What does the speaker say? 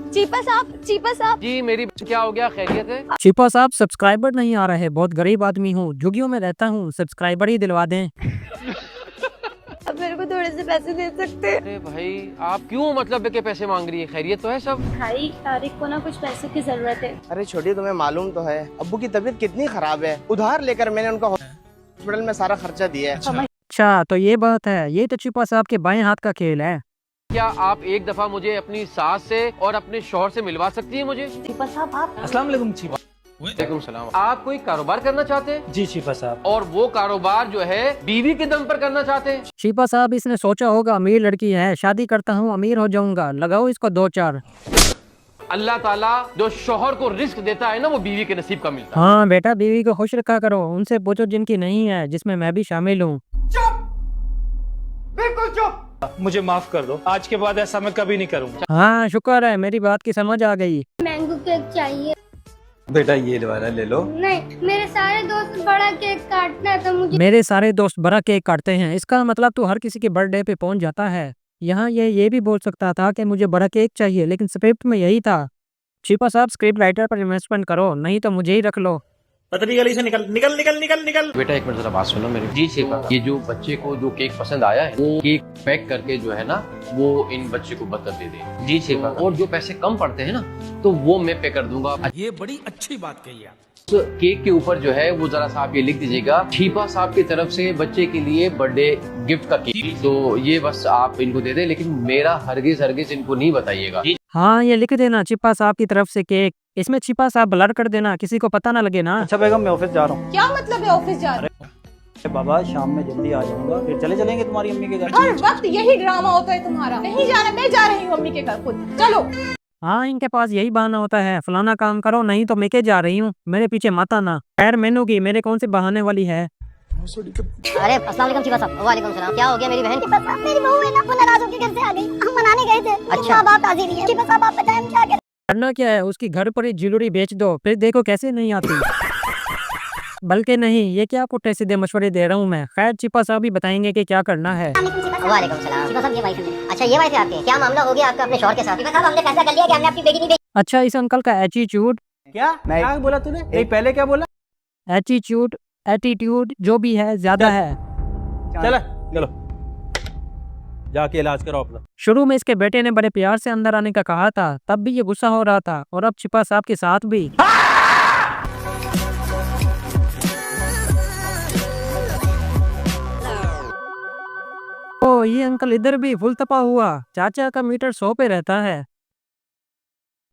चीपा साहब जी मेरी क्या हो गया, खैरियत है? छिपा साहब सब्सक्राइबर नहीं आ रहे, बहुत गरीब आदमी हूँ, झुग्गियों में रहता हूँ, सब्सक्राइबर ही दिलवा दें। अब मेरे को थोड़े से पैसे दे सकते हैं? अरे भाई आप क्यों मतलब के पैसे मांग रही है, खैरियत तो है सब? भाई तारिक को ना कुछ पैसे की जरूरत है। अरे छोटी, तुम्हें मालूम तो है अब्बू की तबीयत कितनी खराब है। उधार लेकर मैंने उनका हॉस्पिटल में सारा खर्चा दिया है। अच्छा तो ये बात है, ये तो छिपा साहब के बाएं हाथ का खेल है। क्या आप एक दफा मुझे अपनी सास से और अपने शौहर से मिलवा सकती है मुझे? चीपा साहब आप अस्सलाम वालेकुम छिपा। वालेकुम सलाम। आप कोई कारोबार करना चाहते हैं? जी छिपा साहब। और वो कारोबार जो है बीवी के दम पर करना चाहते हैं? छिपा साहब इसने सोचा होगा अमीर लड़की है, शादी करता हूँ अमीर हो जाऊंगा, लगाओ इसको 2-4। अल्लाह ताला जो शौहर को रिस्क देता है ना, वो बीवी के नसीब का मिलता है। हाँ बेटा, बीवी को खुश रखा करो, उनसे पूछो जिनकी नहीं है, जिसमें मैं भी शामिल हूँ। बिल्कुल चुप। मुझे माफ कर दो, आज के बाद ऐसा मैं कभी नहीं करूँगा। हाँ शुक्र है, मेरी बात की समझ आ गई। मैंगो केक चाहिए। बेटा ये वाला ले लो। नहीं, मेरे सारे दोस्त बड़ा केक काटना है तो मुझे। मेरे सारे दोस्त बड़ा केक काटते हैं, इसका मतलब तू हर किसी के बर्थडे पे पहुंच जाता है। यहाँ ये भी बोल सकता था कि मुझे बड़ा केक चाहिए, लेकिन स्क्रिप्ट में यही था। छिपा साहब स्क्रिप्ट राइटर पर इन्वेस्टमेंट करो, नहीं तो मुझे ही रख लो। पतली गली से निकल निकल निकल निकल निकल। बेटा एक मिनट जरा बात सुनो मेरी। जी छिपा, ये जो बच्चे को जो केक पसंद आया है वो केक पैक करके जो है ना वो इन बच्चे को बतल दे दे। जी छिपा, और जो पैसे कम पड़ते हैं ना तो वो मैं पे कर दूंगा। ये बड़ी अच्छी बात कही आप। उस केक के ऊपर जो है वो जरा सा आप ये लिख दीजिएगा, छिपा साहब की तरफ से बच्चे के लिए बर्थडे गिफ्ट का केक। तो ये बस आप इनको दे दे, लेकिन मेरा हरगिज इनको नहीं बताइएगा। हाँ ये लिख देना, छिपा साहब की तरफ से केक, इसमें छिपा साहब ब्लर कर देना, किसी को पता ना लगे ना। अच्छा बेगम, मैं ऑफिस जा रहा हूँ। क्या मतलब है ऑफिस जा रहे हो? बाबा शाम में जल्दी आ जाऊंगा, फिर चले चलेंगे तुम्हारी अम्मी के घर। हर वक्त यही ड्रामा होता है तुम्हारा। नहीं जाना, मैं जा रही हूँ अम्मी के घर खुद। चलो। हाँ इनके पास यही बहाना होता है, फलाना काम करो नहीं तो मैं के जा रही हूँ, मेरे पीछे मत आना। खैर मैनू की मेरे कौन से बहाने वाली है। अरे अस्सलाम वालेकुम छिपा साहब। वालेकुम सलाम। क्या हो गया मेरी बहन? छिपा साहब मेरी बहू है ना, वो नाराज होकर घर से आ गई, हम मनाने गए थे। अच्छा बात आजी नहीं है। छिपा साहब आप बताएं हम क्या करें? करना क्या है, उसकी घर पर ही ज्वेलरी बेच दो, फिर देखो कैसे नहीं आती। बल्कि नहीं, ये क्या पुट्ठे सीधे मशवरे दे रहा हूँ मैं। खैर छिपा साहब ही बताएंगे कि क्या करना है। वालेकुम सलाम। छिपा साहब ये वाइफ है। अच्छा ये वाइफ है आपके? क्या मामला हो गया आपका अपने शौहर के साथ? छिपा साहब हमने फैसला कर लिया कि हमने अपनी बेटी नहीं बेची। अच्छा इस अंकल का एटीट्यूड, क्या बोला तूने? नहीं पहले क्या बोला? एटीट्यूड एटीट्यूड जो भी है ज्यादा है। चलो चलो जाके इलाज करो अपना। शुरू में इसके बेटे ने बड़े प्यार से अंदर आने का कहा था, तब भी ये गुस्सा हो रहा था, और अब छिपा साहब के साथ भी। ओ ये अंकल इधर भी फुल तपा हुआ, चाचा का मीटर 100 पे रहता है।